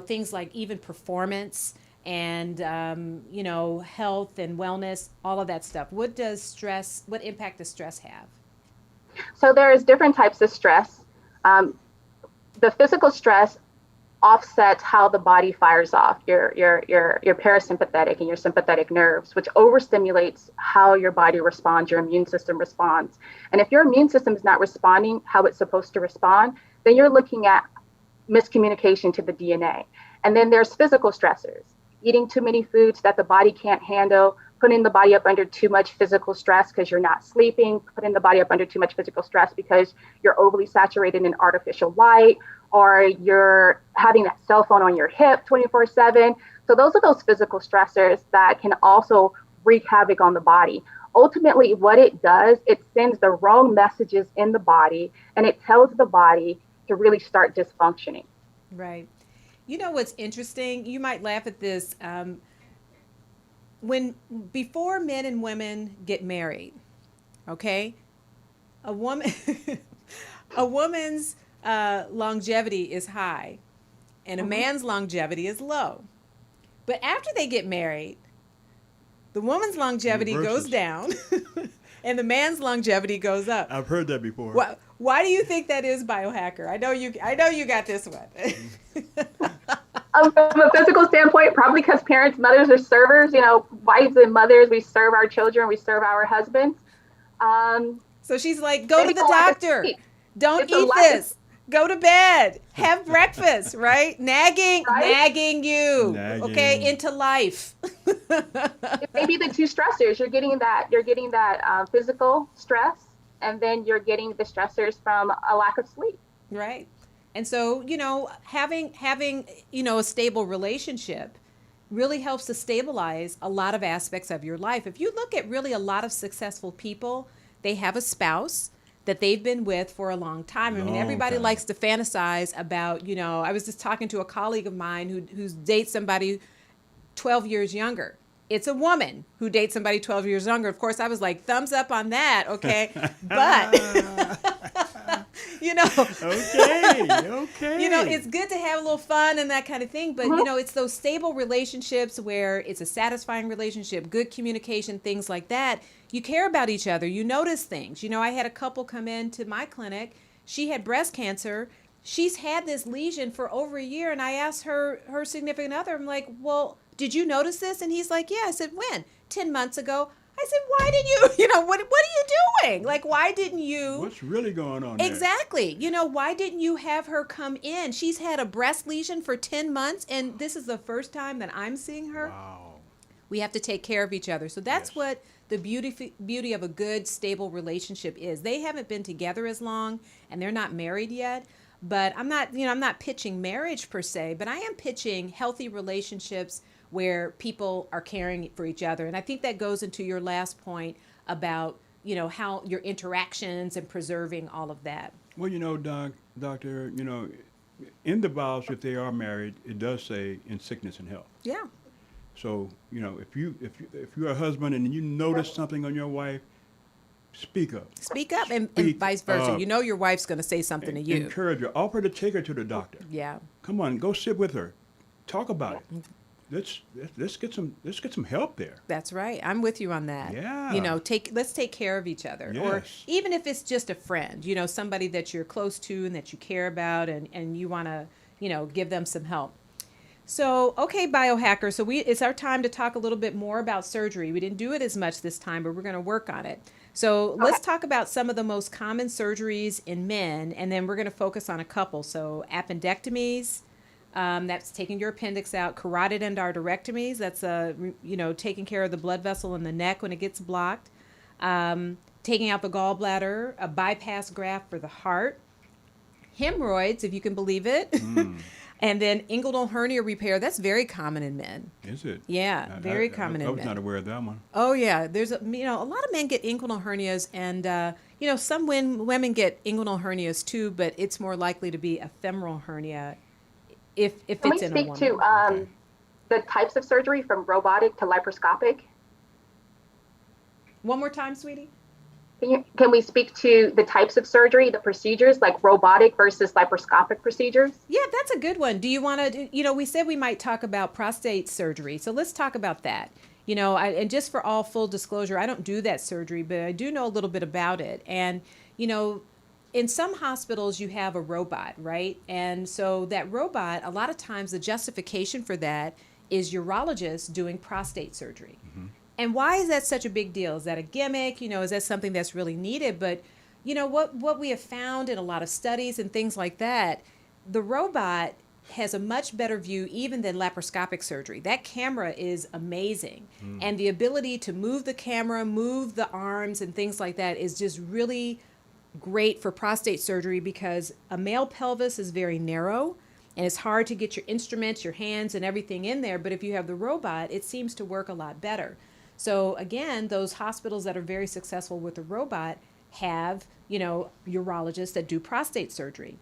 things like even performance and, health and wellness, all of that stuff? What impact does stress have? So there's different types of stress. The physical stress offsets how the body fires off your parasympathetic and your sympathetic nerves, which overstimulates how your body responds, your immune system responds. And if your immune system is not responding how it's supposed to respond, then you're looking at miscommunication to the DNA. And then there's physical stressors, eating too many foods that the body can't handle, putting the body up under too much physical stress because you're not sleeping, putting the body up under too much physical stress because you're overly saturated in artificial light, or you're having that cell phone on your hip 24/7. So those are those physical stressors that can also wreak havoc on the body. Ultimately, what it does, it sends the wrong messages in the body, and it tells the body to really start dysfunctioning. Right. What's interesting? You might laugh at this. Before men and women get married, okay, a woman's longevity is high, and a man's longevity is low. But after they get married, the woman's longevity goes Reverses. down and the man's longevity goes up. I've heard that before. Why do you think that is, biohacker? I know you got this one. From a physical standpoint, probably because parents, mothers are servers. Wives and mothers, we serve our children, we serve our husbands. So she's like, go to Maybe the a lack of doctor. sleep. Don't It's a eat lack of- this. Go to bed. Have breakfast, right? Nagging you. Nagging. Okay, into life. It may be the two stressors. You're getting that physical stress, and then you're getting the stressors from a lack of sleep. Right. And so, having a stable relationship really helps to stabilize a lot of aspects of your life. If you look at really a lot of successful people, they have a spouse that they've been with for a long time. I mean, everybody time. likes to fantasize about, I was just talking to a colleague of mine who dates somebody 12 years younger. It's a woman who dates somebody 12 years younger. Of course, I was like, thumbs up on that, okay? But, Okay. it's good to have a little fun and that kind of thing. But, it's those stable relationships where it's a satisfying relationship, good communication, things like that. You care about each other. You notice things. I had a couple come into my clinic. She had breast cancer. She's had this lesion for over a year. And I asked her significant other, I'm like, well, did you notice this? And he's like, yeah. I said, when? 10 months ago. I said, why didn't you, what are you doing? Like, why didn't you? What's really going on there? Exactly. Why didn't you have her come in? She's had a breast lesion for 10 months, and this is the first time that I'm seeing her. Wow. We have to take care of each other. So that's what the beauty of a good, stable relationship is. They haven't been together as long, and they're not married yet. But I'm not pitching marriage per se, but I am pitching healthy relationships where people are caring for each other. And I think that goes into your last point about, how your interactions and preserving all of that. Well, doctor, in the vows, if they are married, it does say in sickness and health. Yeah. So, if you're a husband and you notice something on your wife, speak up. Speak up and Speak vice versa. up. Your wife's going to say something to you. Encourage her. Offer to take her to the doctor. Yeah. Come on, go sit with her. Talk about it. Let's get some help there. That's right. I'm with you on that. Yeah. Let's take care of each other. Yes. Or even if it's just a friend, somebody that you're close to and that you care about and you want to, give them some help. So, okay, biohacker. So it's our time to talk a little bit more about surgery. We didn't do it as much this time, but we're going to work on it. So let's talk about some of the most common surgeries in men, and then we're going to focus on a couple. So appendectomies, that's taking your appendix out. Carotid endarterectomies, that's taking care of the blood vessel in the neck when it gets blocked. Taking out the gallbladder, a bypass graft for the heart. Hemorrhoids, if you can believe it. And then inguinal hernia repair, that's very common in men. Is it? Yeah, very common in men. I was not aware of that one. Oh yeah, there's a lot of men get inguinal hernias, and some women get inguinal hernias too, but it's more likely to be a femoral hernia if it's in a woman. Can we speak to the types of surgery from robotic to laparoscopic? One more time, sweetie. Can we speak to the types of surgery, the procedures, like robotic versus laparoscopic procedures? Yeah, that's a good one. Do you want to, we said we might talk about prostate surgery. So let's talk about that. And just for all full disclosure, I don't do that surgery, but I do know a little bit about it. And, in some hospitals, you have a robot, right? And so that robot, a lot of times the justification for that is urologists doing prostate surgery. Mm-hmm. And why is that such a big deal? Is that a gimmick? Is that something that's really needed? But what we have found in a lot of studies and things like that, the robot has a much better view even than laparoscopic surgery. That camera is amazing. And the ability to move the camera, move the arms and things like that is just really great for prostate surgery because a male pelvis is very narrow. And it's hard to get your instruments, your hands and everything in there. But if you have the robot, it seems to work a lot better. So again, those hospitals that are very successful with the robot have, urologists that do prostate surgery.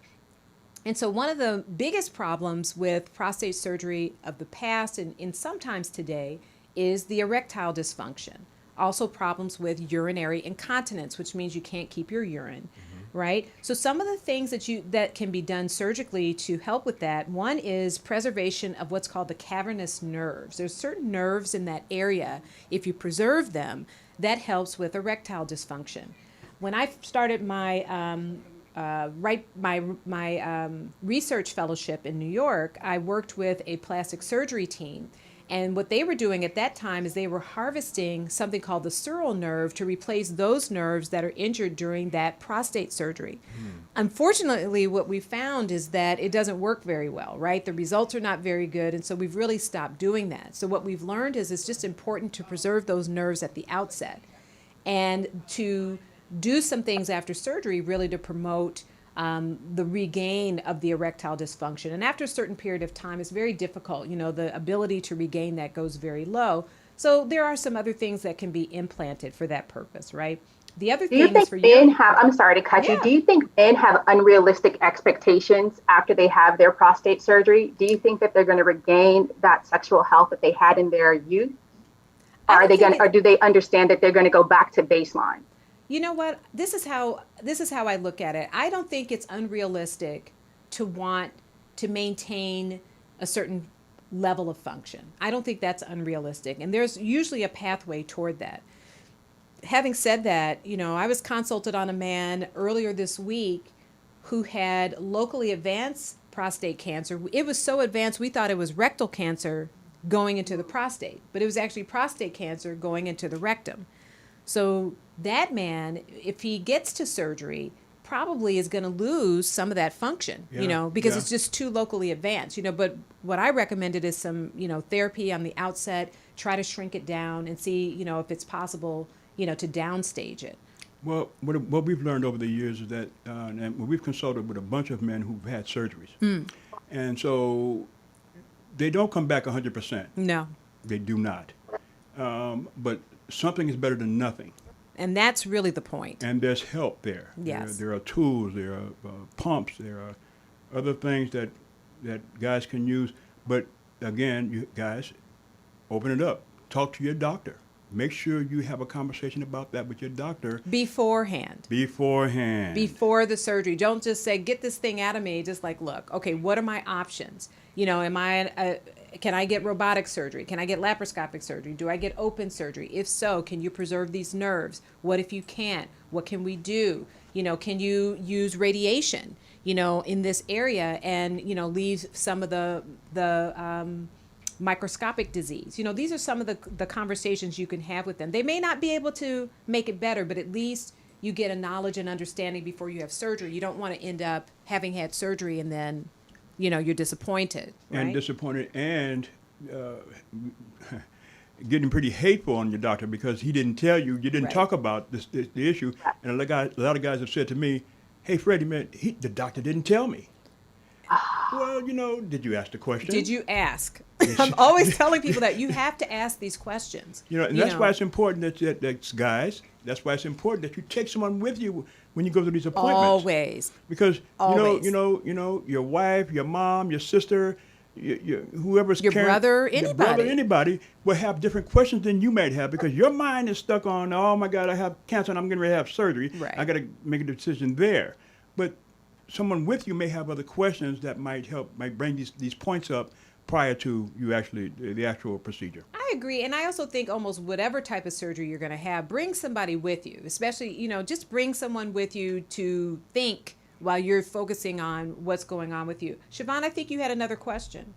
And so one of the biggest problems with prostate surgery of the past and sometimes today is the erectile dysfunction. Also problems with urinary incontinence, which means you can't keep your urine, right? So some of the things that can be done surgically to help with that, one is preservation of what's called the cavernous nerves. There's certain nerves in that area. If you preserve them, that helps with erectile dysfunction. When I started my research fellowship in New York, I worked with a plastic surgery team. And what they were doing at that time is they were harvesting something called the sural nerve to replace those nerves that are injured during that prostate surgery. Unfortunately, what we found is that it doesn't work very well, right? The results are not very good, and so we've really stopped doing that. So what we've learned is it's just important to preserve those nerves at the outset and to do some things after surgery really to promote the regain of the erectile dysfunction. And after a certain period of time, it's very difficult. The ability to regain that goes very low. So there are some other things that can be implanted for that purpose, right? The other Do you things think for men you. have, I'm sorry to cut you, Yeah. do you think men have unrealistic expectations after they have their prostate surgery? Do you think that they're going to regain that sexual health that they had in their youth? I don't think Or do they understand that they're going to go back to baseline? You know what? This is how I look at it. I don't think it's unrealistic to want to maintain a certain level of function. I don't think that's unrealistic, and there's usually a pathway toward that. Having said that, I was consulted on a man earlier this week who had locally advanced prostate cancer. It was so advanced we thought it was rectal cancer going into the prostate, but it was actually prostate cancer going into the rectum. So that man, if he gets to surgery, probably is going to lose some of that function, because it's just too locally advanced, But what I recommended is some, therapy on the outset, try to shrink it down and see, if it's possible, to downstage it. Well, what we've learned over the years is that, and we've consulted with a bunch of men who've had surgeries. And so they don't come back 100%. No. They do not. But something is better than nothing. And that's really the point. And there's help there. Yes. There are tools, there are pumps, there are other things that guys can use. But again, you guys, open it up. Talk to your doctor. Make sure you have a conversation about that with your doctor. Beforehand. Before the surgery. Don't just say, get this thing out of me. Just like, look, okay, what are my options? Can I get robotic surgery? Can I get laparoscopic surgery? Do I get open surgery? If so, can you preserve these nerves? What if you can't? What can we do? Can you use radiation, in this area and, leave some of the microscopic disease? These are some of the conversations you can have with them. They may not be able to make it better, but at least you get a knowledge and understanding before you have surgery. You don't want to end up having had surgery and then you're disappointed, right? And disappointed and getting pretty hateful on your doctor because he didn't tell you, you didn't Right. talk about the issue. And a lot of guys have said to me, hey, Freddie, man, the doctor didn't tell me. Well, did you ask the question? Did you ask? I'm always telling people that you have to ask these questions. And that's why it's important that guys, that's why it's important that you take someone with you when you go to these appointments. Always. Because Always. your wife, your mom, your sister, whoever's Your carrying, brother, your brother, anybody. anybody will have different questions than you might have because your mind is stuck on, oh my God, I have cancer and I'm getting ready to have surgery. Right. I got to make a decision there. But someone with you may have other questions that might bring these points up prior to you actually the actual procedure. I agree. And I also think almost whatever type of surgery you're going to have, bring somebody with you, especially, just bring someone with you to think while you're focusing on what's going on with you. Siobhan, I think you had another question.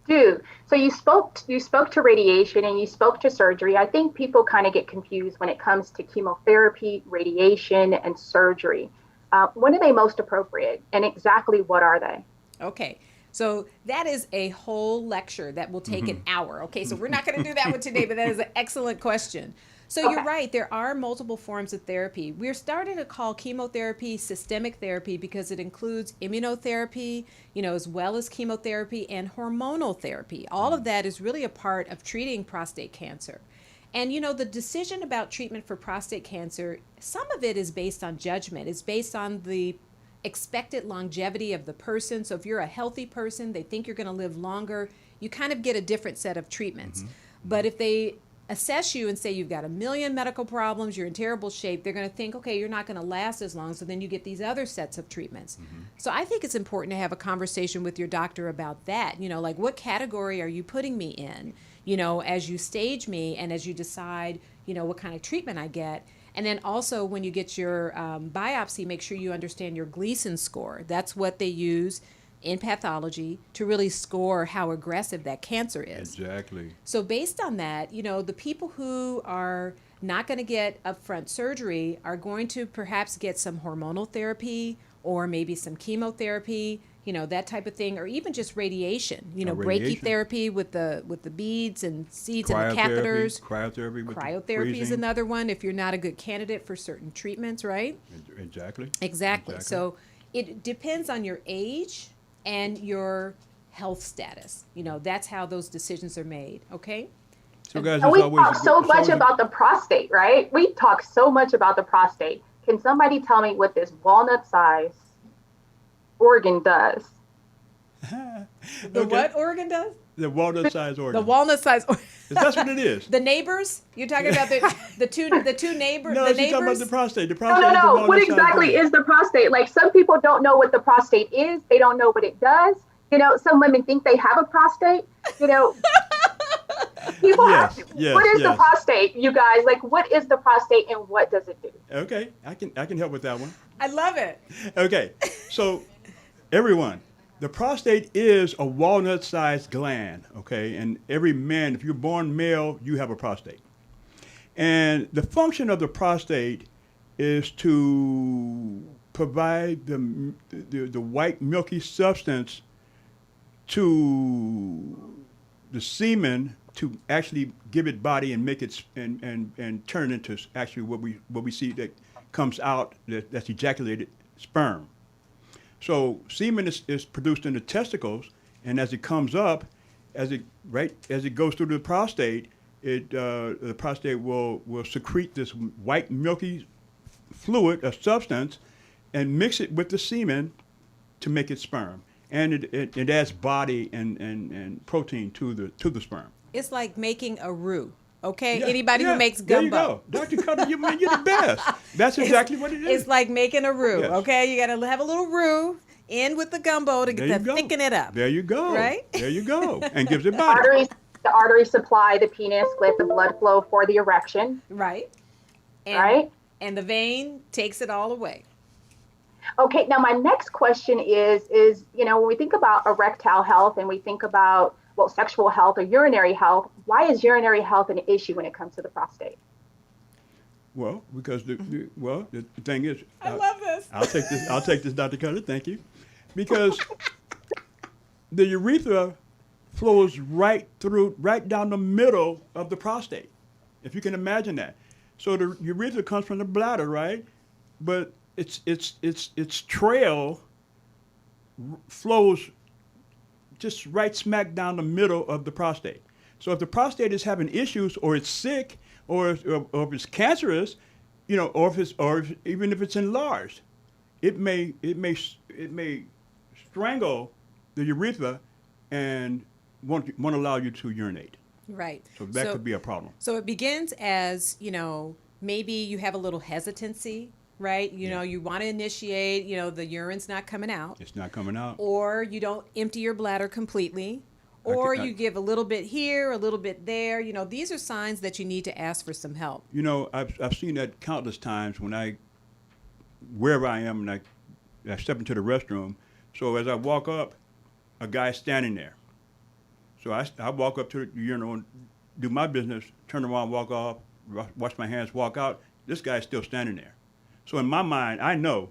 Do. So you spoke to radiation and you spoke to surgery. I think people kind of get confused when it comes to chemotherapy, radiation, and surgery. When are they most appropriate and exactly what are they? Okay. So that is a whole lecture that will take an hour. Okay, so we're not going to do that one today, but that is an excellent question. So you're right, there are multiple forms of therapy. We're starting to call chemotherapy systemic therapy because it includes immunotherapy, as well as chemotherapy and hormonal therapy. All of that is really a part of treating prostate cancer. And, the decision about treatment for prostate cancer, some of it is based on judgment. It's based on the expected longevity of the person. So if you're a healthy person, they think you're going to live longer, you kind of get a different set of treatments. But if they assess you and say you've got a million medical problems, you're in terrible shape, they're going to think, okay, you're not going to last as long, so then you get these other sets of treatments. So I think it's important to have a conversation with your doctor about that. Like, what category are you putting me in, as you stage me and as you decide, what kind of treatment I get. And then also when you get your biopsy, make sure you understand your Gleason score. That's what they use in pathology to really score how aggressive that cancer is. Exactly. So based on that, the people who are not going to get upfront surgery are going to perhaps get some hormonal therapy or maybe some chemotherapy, that type of thing, or even just radiation, Radiation. brachytherapy with the beads and seeds and the catheters. Cryotherapy. With Cryotherapy is freezing. another one if you're not a good candidate for certain treatments, right? Exactly. So it depends on your age and your health status. That's how those decisions are made, okay? So guys, And we it's always talk so it's much always- about the prostate, right? We talk so much about the prostate. Can somebody tell me what this walnut size organ does? The Okay. what organ does? the walnut size organ. The walnut size organ. That's what it is. The neighbors? You're talking about the two neighbors? No, the she's talking about neighbors? the prostate. The No, prostate no, is the no. walnut What size exactly organ. is the prostate? Like, some people don't know what the prostate is. They don't know what it does. Some women think they have a prostate. People Yes, ask, yes, what is the yes. prostate, you guys? Like, what is the prostate and what does it do? Okay, I can help with that one. I love it. Okay, so everyone, the prostate is a walnut-sized gland. Okay, and every man, if you're born male, you have a prostate. And the function of the prostate is to provide the white milky substance to the semen to actually give it body and make it and turn into actually what we see that comes out that's ejaculated sperm. So semen is produced in the testicles, and as it comes up, as it goes through the prostate, the prostate will secrete this white milky fluid, a substance, and mix it with the semen to make it sperm. And it adds body and protein to the sperm. It's like making a roux, okay? Yeah, Anybody yeah, who makes there you gumbo. go. Dr. Cutter, you're the best. That's exactly what it is. It's like making a roux, Yes. okay? You got to have a little roux in with the gumbo to There you go. thicken it up. There you go. Right? There you go. And gives it body. The arteries supply the penis with the blood flow for the erection, Right? And, right? And the vein takes it all away. Okay, now my next question is, when we think about erectile health and we think about, sexual health or urinary health, why is urinary health an issue when it comes to the prostate? Well, because the thing is, I love this. I'll take this, Dr. Cutter. Thank you, because the urethra flows right down the middle of the prostate, if you can imagine that. So the urethra comes from the bladder, right? But its trail flows just right smack down the middle of the prostate. So if the prostate is having issues, or it's sick, or if it's cancerous, even if it's enlarged, it may strangle the urethra and won't allow you to urinate. Right. So that could be a problem. So it begins as, maybe you have a little hesitancy, right? You want to initiate, the urine's not coming out. It's not coming out. Or you don't empty your bladder completely. Or you give a little bit here, a little bit there. These are signs that you need to ask for some help. I've seen that countless times wherever I am, and I step into the restroom. So as I walk up, a guy's standing there. So I walk up to the urinal and do my business, turn around, walk off, wash my hands, walk out. This guy's still standing there. So in my mind, I know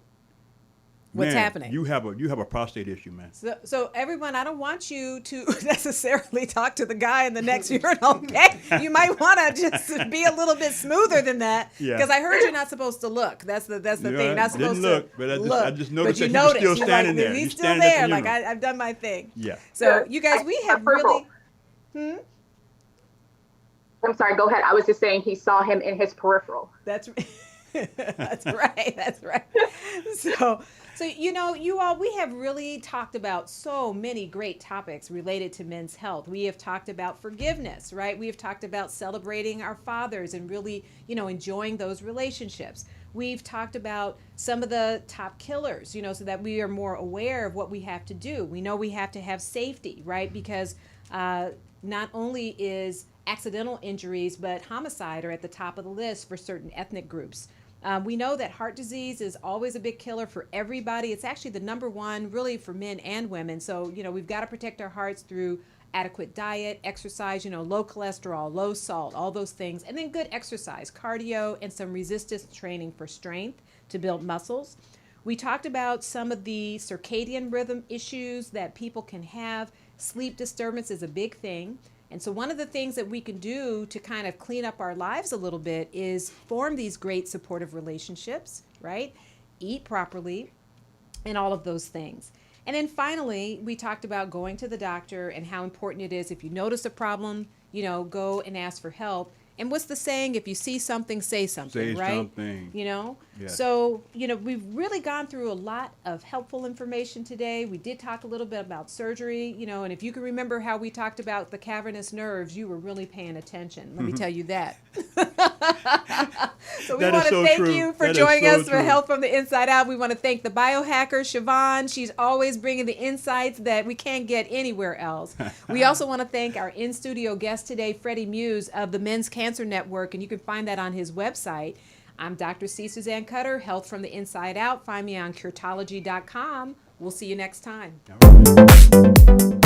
what's man, happening. You have a prostate issue, man. So everyone, I don't want you to necessarily talk to the guy in the next urinal, okay? You might want to just be a little bit smoother than that, Yeah. because I heard you're not supposed to look. That's the thing. You're not supposed didn't look, to but look. I just noticed but you that he was still You're standing like, there. He's He's still standing at there. the Like urinal. I've done my thing. Yeah. So you guys, we have Purple. really. I'm sorry, go ahead. I was just saying he saw him in his peripheral. That's that's right. That's right. So So, you all, we have really talked about so many great topics related to men's health. We have talked about forgiveness, right? We have talked about celebrating our fathers and really, enjoying those relationships. We've talked about some of the top killers, so that we are more aware of what we have to do. We know we have to have safety, right? Because not only is accidental injuries, but homicide are at the top of the list for certain ethnic groups. We know that heart disease is always a big killer for everybody. It's actually the number one really for men and women. So, we've got to protect our hearts through adequate diet, exercise, low cholesterol, low salt, all those things. And then good exercise, cardio, and some resistance training for strength to build muscles. We talked about some of the circadian rhythm issues that people can have. Sleep disturbance is a big thing. And so one of the things that we can do to kind of clean up our lives a little bit is form these great supportive relationships, right? Eat properly and all of those things. And then finally, we talked about going to the doctor and how important it is if you notice a problem, go and ask for help. And what's the saying? If you see something, say something, Say right? something. Yes. So, we've really gone through a lot of helpful information today. We did talk a little bit about surgery, and if you can remember how we talked about the cavernous nerves, you were really paying attention. Let me tell you that. So we That is want to so thank true. you for That is joining so us for true. Health from the Inside Out. We want to thank the biohacker, Siobhan. She's always bringing the insights that we can't get anywhere else. We also want to thank our in-studio guest today, Freddie Muse of the Men's Cancer Network, and you can find that on his website. I'm Dr. C. Suzanne Cutter, Health from the Inside Out. Find me on Curetology.com. We'll see you next time. All right.